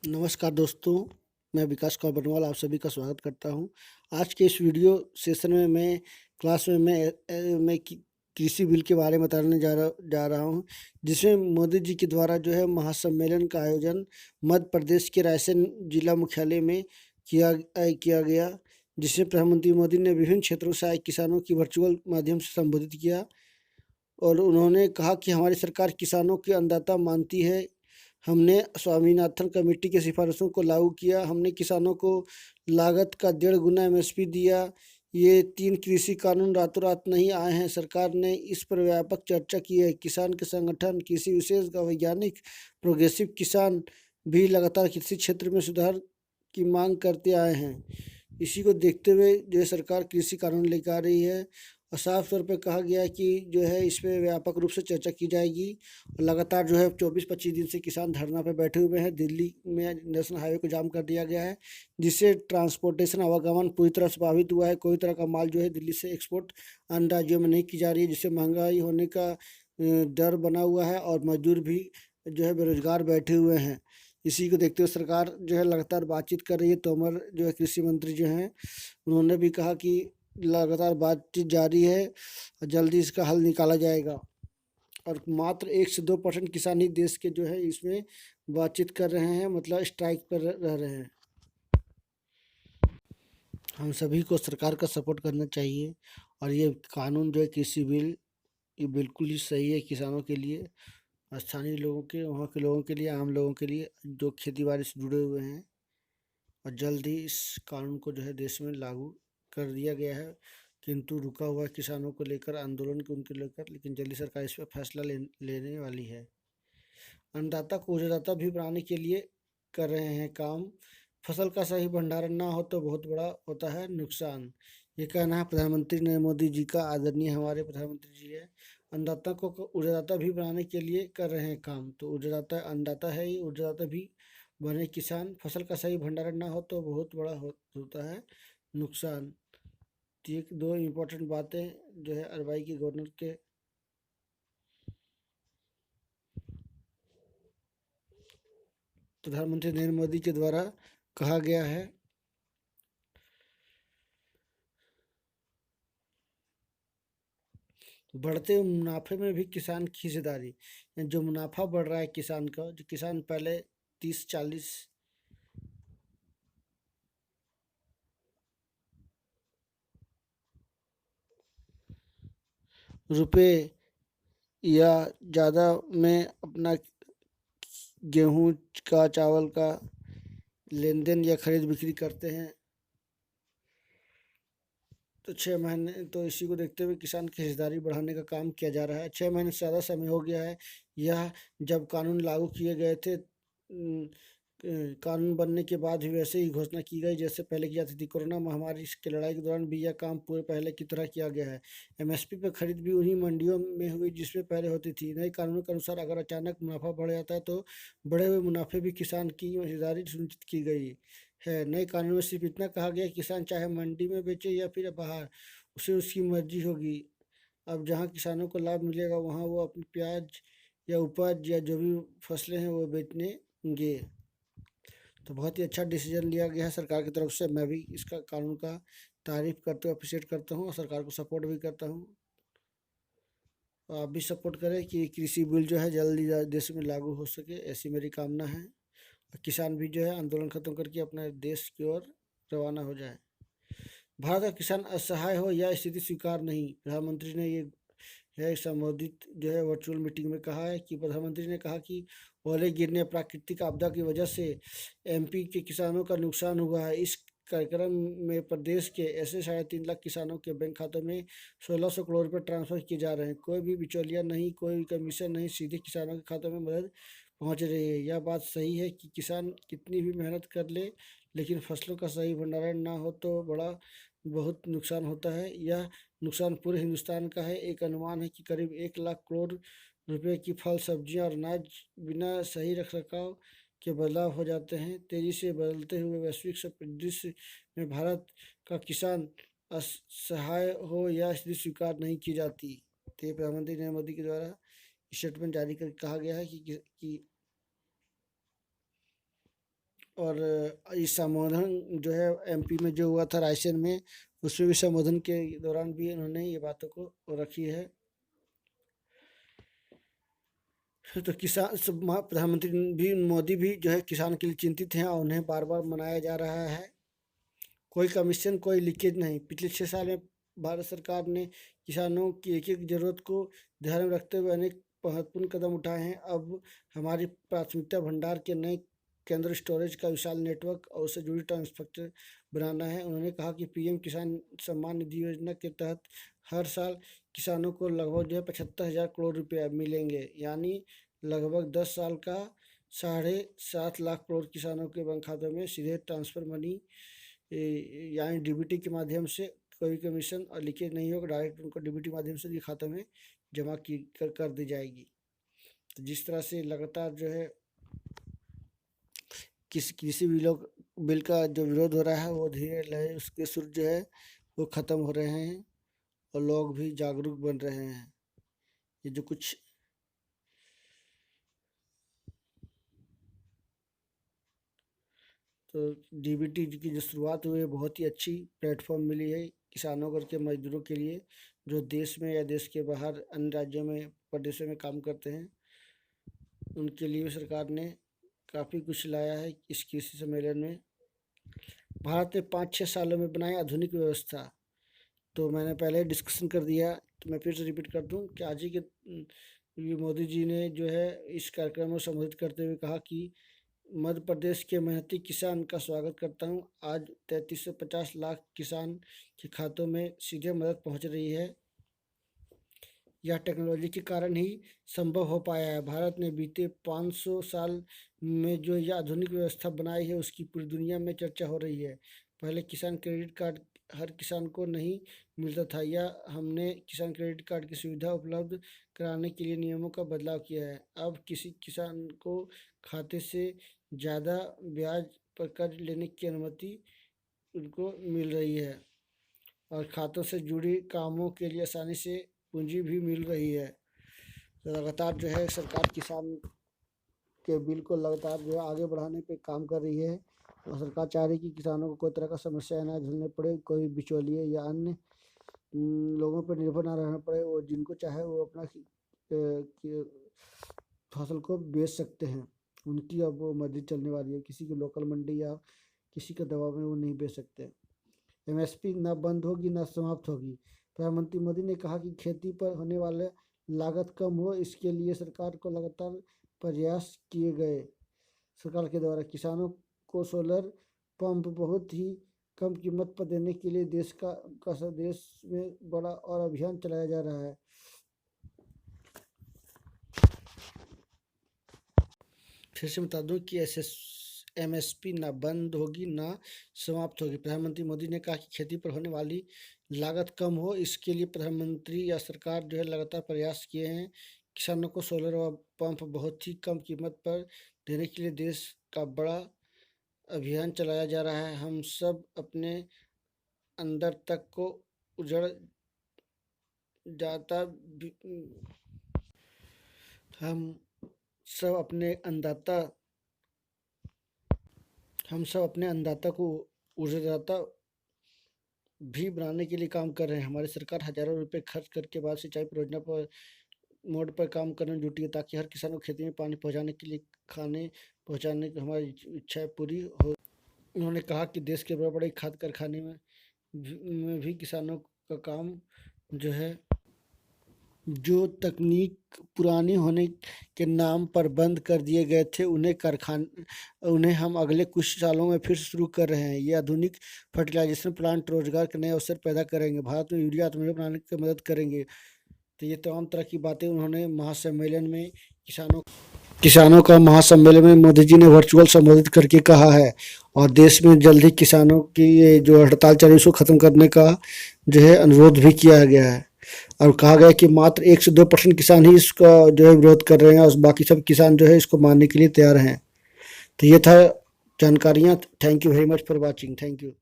नमस्कार दोस्तों, मैं विकास कौर बटवाल आप सभी का स्वागत करता हूं। आज के इस वीडियो सेशन में मैं क्लास में मैं कृषि बिल के बारे में बताने जा रहा हूं, जिसमें मोदी जी के द्वारा जो है महासम्मेलन का आयोजन मध्य प्रदेश के रायसेन जिला मुख्यालय में किया गया, जिसमें प्रधानमंत्री मोदी ने विभिन्न क्षेत्रों से आए किसानों की वर्चुअल माध्यम से संबोधित किया और उन्होंने कहा कि हमारी सरकार किसानों की अन्नदाता मानती है। हमने स्वामीनाथन कमेटी की सिफारिशों को लागू किया। हमने किसानों को लागत का 1.5 गुना एमएसपी दिया। ये 3 कृषि कानून रातों रात नहीं आए हैं। सरकार ने इस पर व्यापक चर्चा की है। किसान के संगठन, कृषि विशेषज्ञ, वैज्ञानिक, प्रोग्रेसिव किसान भी लगातार कृषि क्षेत्र में सुधार की मांग करते आए हैं। इसी को देखते हुए जो है सरकार कृषि कानून लेकर आ रही है और साफ तौर पे कहा गया है कि जो है इस पे व्यापक रूप से चर्चा की जाएगी। और लगातार जो है 24-25 दिन से किसान धरना पे बैठे हुए हैं। दिल्ली में नेशनल हाईवे को जाम कर दिया गया है, जिससे ट्रांसपोर्टेशन आवागमन पूरी तरह से प्रभावित हुआ है। कोई तरह का माल जो है दिल्ली से एक्सपोर्ट अन्य राज्यों में नहीं की जा रही है, जिससे महंगाई होने का डर बना हुआ है और मजदूर भी जो है बेरोजगार बैठे हुए हैं। इसी को देखते हुए सरकार जो है लगातार बातचीत कर रही है। तोमर जो है कृषि मंत्री जो हैं, उन्होंने भी कहा कि लगातार बातचीत जारी है और जल्दी इसका हल निकाला जाएगा। और मात्र 1 से 2% किसान ही देश के जो है इसमें बातचीत कर रहे हैं, मतलब स्ट्राइक पर रह रहे हैं। हम सभी को सरकार का सपोर्ट करना चाहिए और ये कानून जो है कृषि बिल, ये बिल्कुल ही सही है किसानों के लिए, स्थानीय लोगों के, वहाँ के लोगों के लिए, आम लोगों के लिए जो खेती बाड़ी से जुड़े हुए हैं। और जल्द ही इस कानून को जो है देश में लागू कर दिया गया है, किंतु रुका हुआ किसानों को लेकर आंदोलन को उनके लेकर, लेकिन जल्दी सरकार इस पर फैसला लेने वाली है। अन्नदाता को ऊर्जादाता भी बनाने के लिए कर रहे हैं काम। फसल का सही भंडारण ना हो तो बहुत बड़ा होता है नुकसान। ये कहना है प्रधानमंत्री नरेंद्र मोदी जी का, आदरणीय हमारे प्रधानमंत्री जी है। अन्नदाता को ऊर्जादाता भी बनाने के लिए कर रहे हैं काम। तो ऊर्जादाता अन्नदाता है, ये ऊर्जादाता भी बने किसान। फसल का सही भंडारण ना हो तो बहुत बड़ा होता है नुकसान। तो ये 2 इम्पोर्टेंट बातें जो है आरबीआई के गवर्नर के प्रधानमंत्री नरेंद्र मोदी के द्वारा कहा गया है। बढ़ते मुनाफे में भी किसान की हिस्सेदारी, जो मुनाफा बढ़ रहा है किसान का, जो किसान पहले 30-40 रुपए या ज़्यादा में अपना गेहूं का, चावल का लेन देन या खरीद बिक्री करते हैं, तो 6 महीने, तो इसी को देखते हुए किसान की हिस्सेदारी बढ़ाने का काम किया जा रहा है। 6 महीने से ज़्यादा समय हो गया है यह, जब कानून लागू किए गए थे। कानून बनने के बाद भी वैसे ही घोषणा की गई जैसे पहले की जाती थी। कोरोना महामारी के लड़ाई के दौरान भी यह काम पूरे पहले की तरह किया गया है। एमएसपी पर खरीद भी उन्हीं मंडियों में हुई जिसमें पहले होती थी। नए कानून के अनुसार अगर अचानक मुनाफा बढ़ जाता है तो बढ़े हुए मुनाफे भी किसान की हिस्सेदारी सुनिश्चित की गई है। नए कानून में सिर्फ इतना कहा गया कि किसान चाहे मंडी में बेचे या फिर बाहर, उसे उसकी मर्जी होगी। अब जहाँ किसानों को लाभ मिलेगा वहाँ वो अपनी प्याज या उपज या जो भी फसलें हैं वो बेचनेंगे। तो बहुत ही अच्छा डिसीजन लिया गया है सरकार की तरफ से। मैं भी इसका कानून का तारीफ करते हुए अप्रिशिएट करता हूँ और सरकार को सपोर्ट भी करता हूँ। तो आप भी सपोर्ट करें कि कृषि बिल जो है जल्दी देश में लागू हो सके, ऐसी मेरी कामना है। और किसान भी जो है आंदोलन खत्म करके अपने देश की ओर रवाना हो जाए। भारत का किसान असहाय हो यह स्थिति स्वीकार नहीं, प्रधानमंत्री ने ये है संबोधित जो है वर्चुअल मीटिंग में कहा है कि प्रधानमंत्री ने कहा कि ओले गिरने, प्राकृतिक आपदा की वजह से एमपी के किसानों का नुकसान हुआ है। इस कार्यक्रम में प्रदेश के ऐसे 3.5 लाख किसानों के बैंक खातों में 1600 करोड़ रुपए ट्रांसफर किए जा रहे हैं। कोई भी बिचौलिया नहीं, कोई कमीशन नहीं, सीधे किसानों के खातों में मदद पहुंच रही है। यह बात सही है कि किसान कितनी भी मेहनत कर ले, लेकिन फसलों का सही भंडारण ना हो तो बहुत नुकसान होता है। यह नुकसान पूरे हिंदुस्तान का है। एक अनुमान है कि करीब 1 लाख करोड़ रुपए की फल, सब्जियां और अनाज बिना सही रखरखाव के बदलाव हो जाते हैं। तेजी से बदलते हुए वैश्विक परिदृश्य में भारत का किसान असहाय हो यह स्थिति स्वीकार नहीं की जाती। तो ये प्रधानमंत्री नरेंद्र मोदी के द्वारा स्टेटमेंट जारी कर कहा गया है कि और इस संबोधन जो है एमपी में जो हुआ था रायसेन में, उसमें भी संबोधन के दौरान भी उन्होंने ये बातों को रखी है। तो किसान प्रधानमंत्री भी मोदी भी जो है किसान के लिए चिंतित हैं और उन्हें बार बार मनाया जा रहा है। कोई कमीशन, कोई लीकेज नहीं। पिछले 6 साल में भारत सरकार ने किसानों की एक एक ज़रूरत को ध्यान में रखते हुए अनेक महत्वपूर्ण कदम उठाए हैं। अब हमारी प्राथमिकता भंडार के नए केंद्र, स्टोरेज का विशाल नेटवर्क और उससे जुड़ी इंफ्रास्ट्रक्चर बनाना है। उन्होंने कहा कि पीएम किसान सम्मान निधि योजना के तहत हर साल किसानों को लगभग जो है 75,000 करोड़ रुपये मिलेंगे, यानी लगभग 10 साल का 7.5 लाख करोड़ किसानों के बैंक खातों में सीधे ट्रांसफर मनी यानी डीबीटी के माध्यम से। कोई कमीशन और लीकेज नहीं होगा, डायरेक्ट उनको डीबीटी माध्यम से ये खातों में जमा की कर दी जाएगी। तो जिस तरह से लगातार जो है किसी भी लोग बिल का जो विरोध हो रहा है वो धीरे धीरे उसके सुर जो है वो ख़त्म हो रहे हैं और लोग भी जागरूक बन रहे हैं। ये जो कुछ तो डीबीटी की जो शुरुआत हुई है बहुत ही अच्छी प्लेटफॉर्म मिली है किसानों करके मजदूरों के लिए, जो देश में या देश के बाहर अन्य राज्यों में प्रदेशों में काम करते हैं, उनके लिए सरकार ने काफ़ी कुछ लाया है इस कृषि सम्मेलन में। भारत ने 5-6 सालों में बनाई आधुनिक व्यवस्था। तो मैंने पहले डिस्कशन कर दिया, तो मैं फिर से रिपीट कर दूं कि आज ही के मोदी जी ने जो है इस कार्यक्रम में संबोधित करते हुए कहा कि मध्य प्रदेश के मेहनती किसान का स्वागत करता हूं। आज 3350 लाख किसान के खातों में सीधे मदद पहुंच रही है। यह टेक्नोलॉजी के कारण ही संभव हो पाया है। भारत ने बीते 500 साल में जो यह आधुनिक व्यवस्था बनाई है उसकी पूरी दुनिया में चर्चा हो रही है। पहले किसान क्रेडिट कार्ड हर किसान को नहीं मिलता था, या हमने किसान क्रेडिट कार्ड की सुविधा उपलब्ध कराने के लिए नियमों का बदलाव किया है। अब किसी किसान को खाते से ज़्यादा ब्याज पर कर्ज लेने की अनुमति उनको मिल रही है और खातों से जुड़ी कामों के लिए आसानी से पूंजी भी मिल रही है। तो लगातार जो है सरकार किसान के बिल को लगातार जो है आगे बढ़ाने पे काम कर रही है और सरकार चाह रही है कि किसानों को कोई तरह का समस्या ना झेलने पड़े, कोई बिचौलिए या अन्य लोगों पर निर्भर ना रहना पड़े। और जिनको चाहे वो अपना फसल को बेच सकते हैं। उनकी अब वो मर्जी चलने वाली है, किसी की लोकल मंडी या किसी के दबाव में वो नहीं बेच सकते। एमएसपी ना बंद होगी ना समाप्त होगी। प्रधानमंत्री मोदी ने कहा कि खेती पर होने वाले लागत कम हो, इसके लिए सरकार को लगातार प्रयास किए गए। सरकार के द्वारा किसानों को सोलर पंप बहुत ही कम कीमत पर देने के लिए देश में बड़ा और अभियान चलाया जा रहा है। फिर से बता दूं कि एमएसपी ना बंद होगी ना समाप्त होगी। प्रधानमंत्री मोदी ने कहा कि खेती पर होने वाली लागत कम हो, इसके लिए प्रधानमंत्री या सरकार जो है लगातार प्रयास किए हैं। किसानों को सोलर व पंप बहुत ही कम कीमत पर देने के लिए देश का बड़ा अभियान चलाया जा रहा है। हम सब अपने अंदर तक को उजड़ जाता हम सब अपने अन्नदाता को ऊर्जादाता भी बनाने के लिए काम कर रहे हैं। हमारी सरकार हजारों रुपए खर्च करके बाद सिंचाई परियोजना पर मोड पर काम करने में जुटी है, ताकि हर किसान को खेती में पानी पहुंचाने के लिए खाने पहुंचाने की हमारी इच्छाएं पूरी हो। उन्होंने कहा कि देश के बड़े बड़े खाद कारखाने में भी किसानों का काम जो है, जो तकनीक पुरानी होने के नाम पर बंद कर दिए गए थे, उन्हें हम अगले कुछ सालों में फिर शुरू कर रहे हैं। ये आधुनिक फर्टिलाइजेशन प्लांट रोजगार के नए अवसर पैदा करेंगे, भारत में यूरिया आत्मनिर्भर बनाने की मदद करेंगे। तो ये तमाम तरह की बातें उन्होंने महासम्मेलन में किसानों का महासम्मेलन में मोदी जी ने वर्चुअल संबोधित करके कहा है। और देश में जल्द ही किसानों की ये जो हड़ताल चल रही है उसको ख़त्म करने का जो है अनुरोध भी किया गया है। और कहा गया कि मात्र 1 से 2% किसान ही इसका जो है विरोध कर रहे हैं और बाकी सब किसान जो है इसको मानने के लिए तैयार हैं। तो ये था जानकारियाँ। Thank you very much for watching. Thank you.